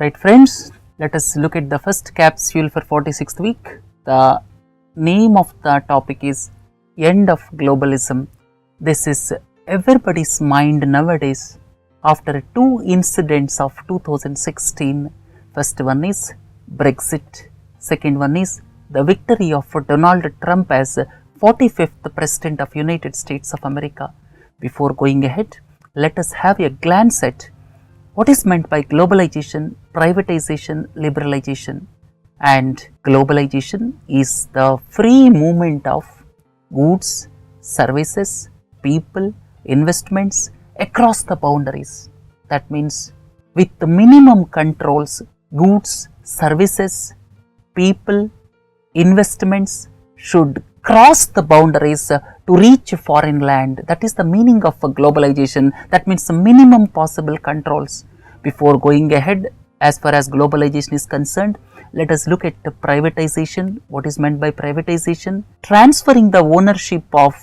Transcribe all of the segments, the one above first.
Right friends, let us look at the first capsule for 46th week. The name of the topic is End of Globalism. This is everybody's mind nowadays after two incidents of 2016. First one is Brexit. Second one is the victory of Donald Trump as 45th President of United States of America. Before going ahead, let us have a glance at what is meant by globalization, privatization, liberalization. And globalization is the free movement of goods, services, people, investments across the boundaries. That means with the minimum controls, goods, services, people, investments should cross the boundaries to reach foreign land. That is the meaning of globalization. That means the minimum possible controls. Before going ahead, as far as globalization is concerned, let us look at the privatization. What is meant by privatization? Transferring the ownership of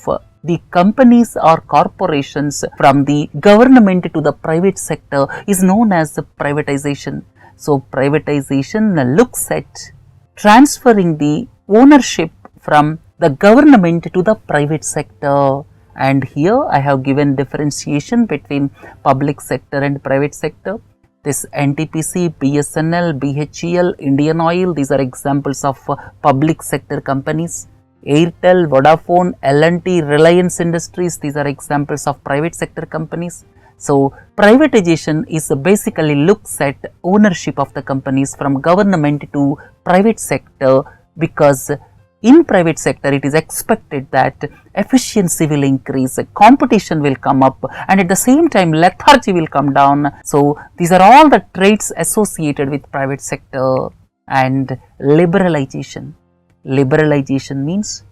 the companies or corporations from the government to the private sector is known as privatization. So, privatization looks at transferring the ownership from the government to the private sector, and here I have given differentiation between public sector and private sector. This NTPC, BSNL, BHEL, Indian Oil, these are examples of public sector companies. Airtel, Vodafone, L&T, Reliance Industries, these are examples of private sector companies. So, privatization is basically looks at ownership of the companies from government to private sector, because in private sector it is expected that efficiency will increase, competition will come up, and at the same time lethargy will come down. So, these are all the traits associated with private sector. And liberalization. Liberalization means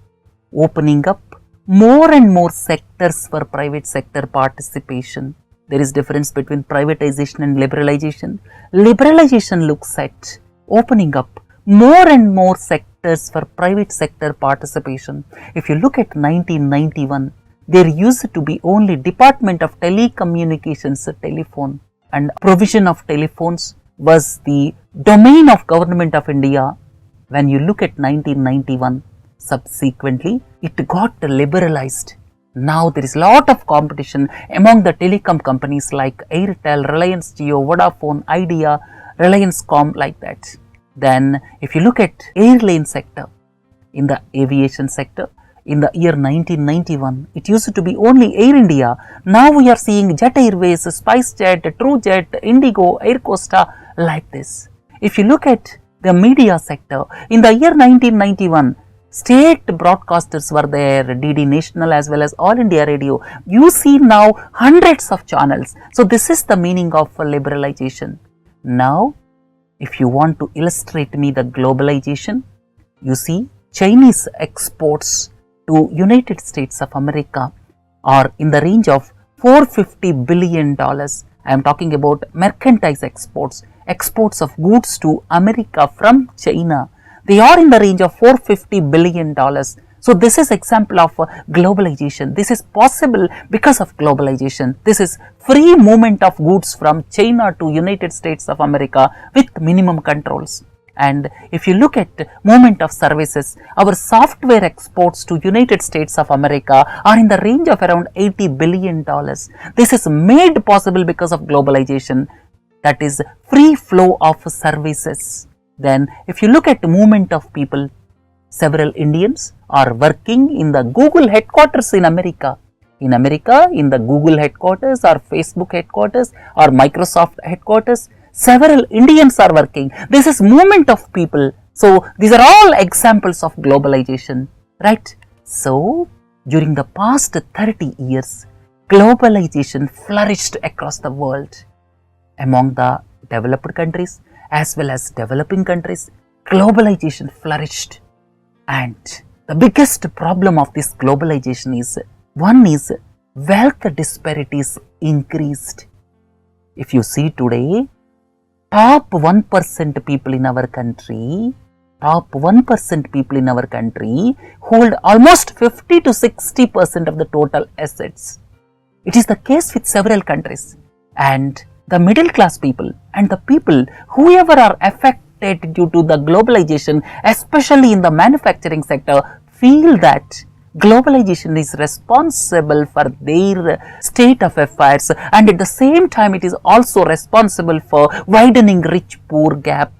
opening up more and more sectors for private sector participation. There is difference between privatization and liberalization. Liberalization looks at opening up more and more sectors for private sector participation. If you look at 1991, there used to be only Department of Telecommunications, telephone, and provision of telephones was the domain of Government of India. When you look at 1991, subsequently it got liberalized. Now there is a lot of competition among the telecom companies like Airtel, Reliance Jio, Vodafone, Idea, Reliance Com, like that. Then if you look at airline sector, in the aviation sector, in the year 1991, it used to be only Air India. Now we are seeing Jet Airways, SpiceJet, TrueJet, Indigo, Air Costa, like this. If you look at the media sector, in the year 1991, state broadcasters were there, DD National as well as All India Radio. You see now hundreds of channels. So, this is the meaning of liberalization. Now, if you want to illustrate me the globalization, you see Chinese exports to United States of America are in the range of $450 billion. I am talking about mercantile exports, exports of goods to America from China. They are in the range of $450 billion. So, this is example of globalization. This is possible because of globalization. This is free movement of goods from China to United States of America with minimum controls. And if you look at movement of services, our software exports to United States of America are in the range of around $80 billion. This is made possible because of globalization, that is free flow of services. Then if you look at the movement of people, several Indians are working in the Google headquarters in America. In America, in the Google headquarters or Facebook headquarters or Microsoft headquarters, several Indians are working. This is movement of people. So, these are all examples of globalization, right? So, during the past 30 years, globalization flourished across the world. Among the developed countries as well as developing countries, globalization flourished. And the biggest problem of this globalization is, one is wealth disparities increased. If you see today, top 1% people in our country, hold almost 50 to 60% of the total assets. It is the case with several countries, and the middle class people and the people whoever are affected due to the globalization, especially in the manufacturing sector, feel that globalization is responsible for their state of affairs, and at the same time it is also responsible for widening rich-poor gap.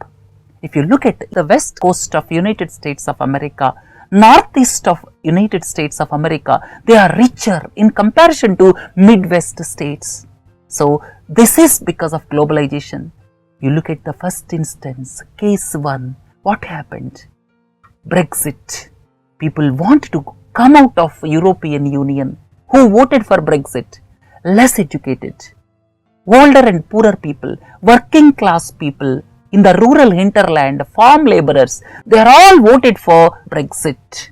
If you look at the west coast of United States of America, northeast of United States of America, they are richer in comparison to Midwest states. So this is because of globalization. You look at the first instance, case 1, what happened? Brexit. People want to come out of European Union. Who voted for Brexit? Less educated, older and poorer people, working class people, in the rural hinterland, farm laborers, they are all voted for Brexit,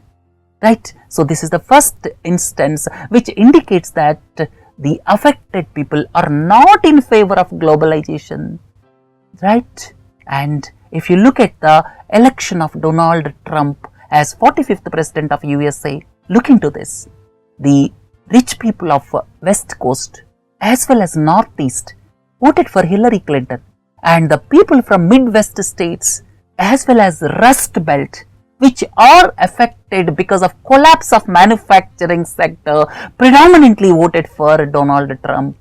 right? So this is the first instance which indicates that the affected people are not in favor of globalization, right? And if you look at the election of Donald Trump as 45th president of USA, look into this. The rich people of West Coast as well as Northeast voted for Hillary Clinton, and the people from Midwest states as well as Rust Belt, which are affected because of collapse of manufacturing sector, predominantly voted for Donald Trump.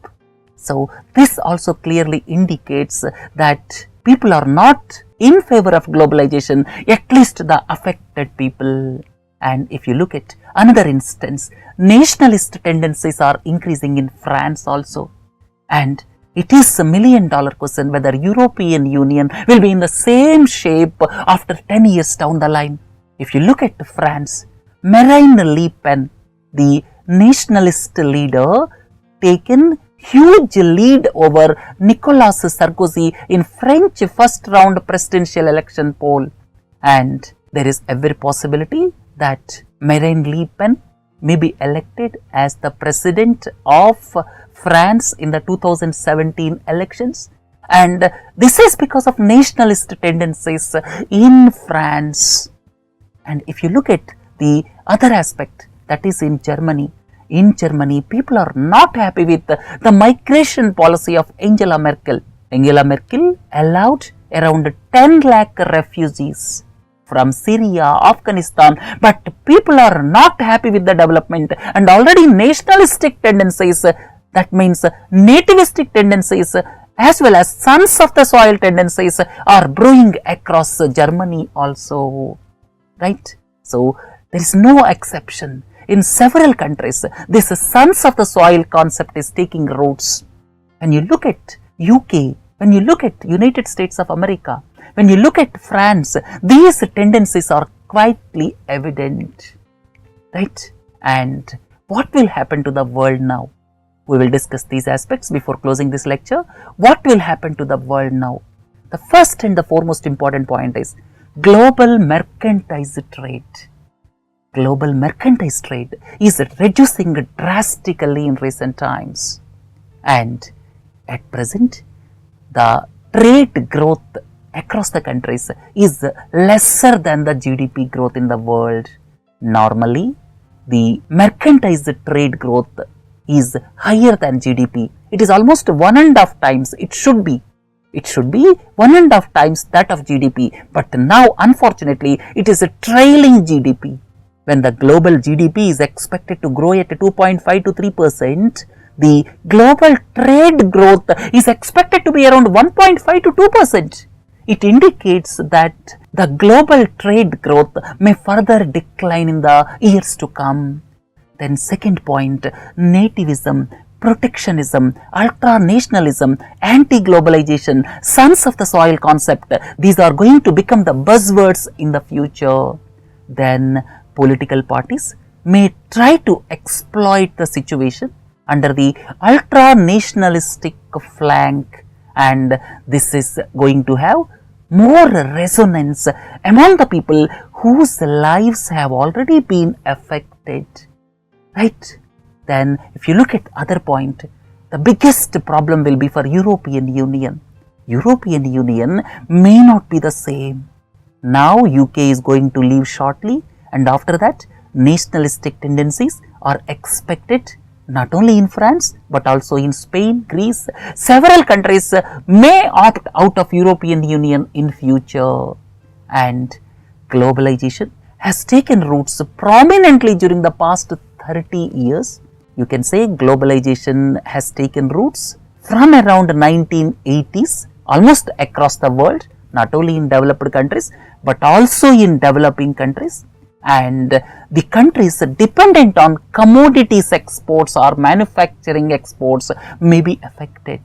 So this also clearly indicates that people are not in favor of globalization, at least the affected people. And if you look at another instance, nationalist tendencies are increasing in France also. And it is $1 million question whether European Union will be in the same shape after 10 years down the line. If you look at France, Marine Le Pen, the nationalist leader, taken huge lead over Nicolas Sarkozy in French first round presidential election poll. And there is every possibility that Marine Le Pen may be elected as the president of France in the 2017 elections, and this is because of nationalist tendencies in France. And if you look at the other aspect, that is in Germany, people are not happy with the migration policy of Angela Merkel. Angela Merkel allowed around 10 lakh refugees from Syria, Afghanistan, but people are not happy with the development, and already nationalistic tendencies, that means nativistic tendencies as well as sons of the soil tendencies are brewing across Germany also, right? So there is no exception. In several countries, this sons of the soil concept is taking roots. When you look at UK, when you look at United States of America, when you look at France, these tendencies are quietly evident, right? And what will happen to the world now? We will discuss these aspects before closing this lecture. What will happen to the world now? The first and the foremost important point is global mercantile trade. Global mercantile trade is reducing drastically in recent times, and at present the trade growth across the countries is lesser than the GDP growth in the world. Normally, the mercantile trade growth is higher than GDP. It is almost 1.5 times. It should be 1.5 times that of GDP. But now, unfortunately, it is trailing GDP. When the global GDP is expected to grow at 2.5 to 3%, the global trade growth is expected to be around 1.5 to 2%. It indicates that the global trade growth may further decline in the years to come. Then second point, nativism, protectionism, ultra-nationalism, anti-globalization, sons of the soil concept, these are going to become the buzzwords in the future. Then political parties may try to exploit the situation under the ultra-nationalistic flank, and this is going to have more resonance among the people whose lives have already been affected, right? Then if you look at other point, the biggest problem will be for European Union. European Union may not be the same. Now UK is going to leave shortly, and after that nationalistic tendencies are expected not only in France but also in Spain, Greece, several countries may opt out of European Union in future. And globalization has taken roots prominently during the past 30 years. You can say globalization has taken roots from around 1980s almost across the world, not only in developed countries but also in developing countries. And the countries dependent on commodities exports or manufacturing exports may be affected.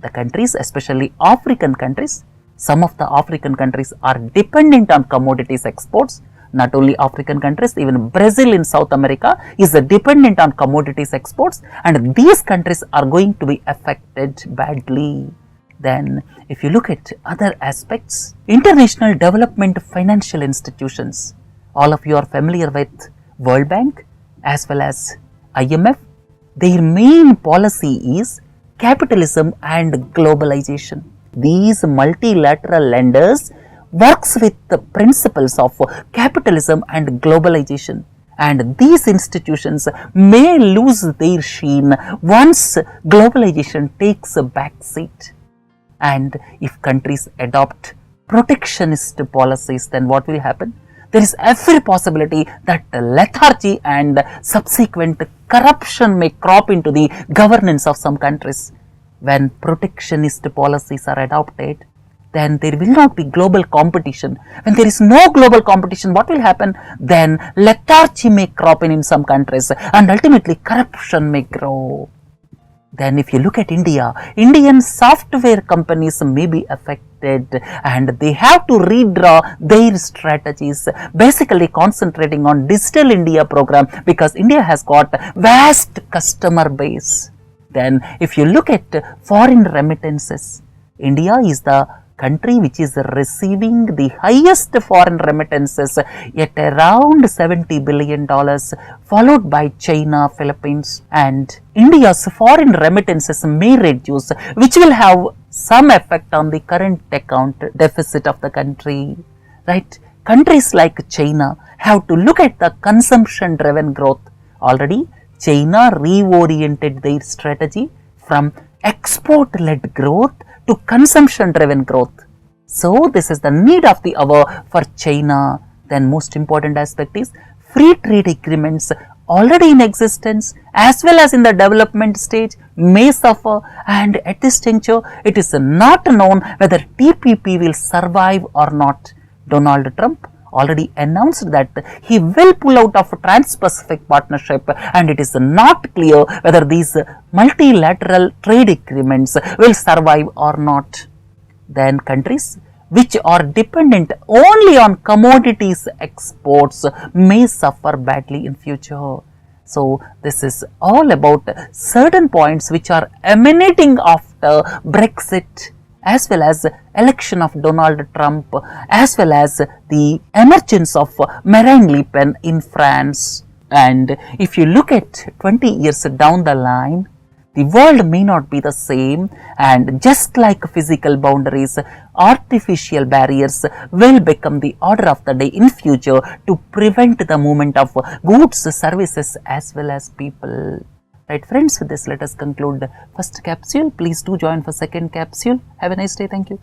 The countries, especially African countries, some of the African countries are dependent on commodities exports. Not only African countries, even Brazil in South America is dependent on commodities exports, and these countries are going to be affected badly. Then if you look at other aspects, international development financial institutions, all of you are familiar with World Bank as well as IMF. Their main policy is capitalism and globalization. These multilateral lenders works with the principles of capitalism and globalization, and these institutions may lose their sheen once globalization takes a back seat. And if countries adopt protectionist policies, then what will happen? There is every possibility that lethargy and subsequent corruption may crop into the governance of some countries. When protectionist policies are adopted, then there will not be global competition. When there is no global competition, what will happen? Then lethargy may crop in some countries, and ultimately corruption may grow. Then if you look at India, Indian software companies may be affected, and they have to redraw their strategies, basically concentrating on Digital India program, because India has got vast customer base. Then if you look at foreign remittances, India is the country which is receiving the highest foreign remittances at around $70 billion, followed by China, Philippines, and India's foreign remittances may reduce, which will have some effect on the current account deficit of the country, right? Countries like China have to look at the consumption driven growth. Already China reoriented their strategy from export led growth to consumption driven growth. So this is the need of the hour for China. Then most important aspect is free trade agreements already in existence as well as in the development stage may suffer, and at this juncture it is not known whether TPP will survive or not. Donald Trump already announced that he will pull out of Trans-Pacific Partnership, and it is not clear whether these multilateral trade agreements will survive or not. Then countries which are dependent only on commodities exports may suffer badly in future. So this is all about certain points which are emanating after Brexit, as well as election of Donald Trump, as well as the emergence of Marine Le Pen in France. And if you look at 20 years down the line, the world may not be the same, and just like physical boundaries, artificial barriers will become the order of the day in future to prevent the movement of goods, services as well as people. Right friends, with this let us conclude the first capsule. Please do join for second capsule. Have a nice day. Thank you.